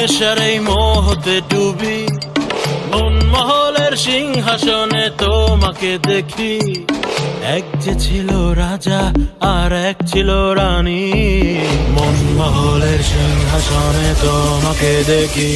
নেশার এই মোহতে ডুবি, মন মহলের সিংহাসনে তোমাকে দেখি। এক যে ছিল রাজা আর এক ছিল রানী, মন মহলের সিংহাসনে তোমাকে দেখি।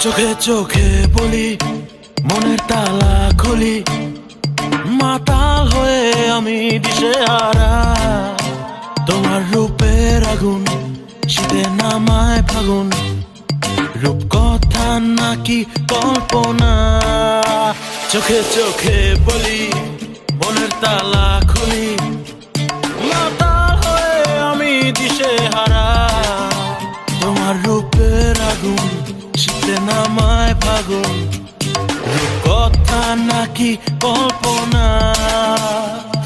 চোখে চোখে বলি, মনের তালা খুলি, মাতাল হয়ে আমি দিশেহারা। তোমার রূপের আগুন শীতে নামায় ফাগুন, রূপ কথা নাকি কল্পনা। চোখে চোখে বলি, মনের তালা খুলি, মাতাল হয়ে আমি দিশেহারা। তোমার রূপের আগুন শীতে নামায় ফাগুন, রূপ কথা নাকি কল্পনা।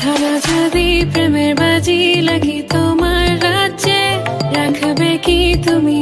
ধরা যদি প্রেমের বাজি লাগি তোমার রাজ্যে, রাখবে কি তুমি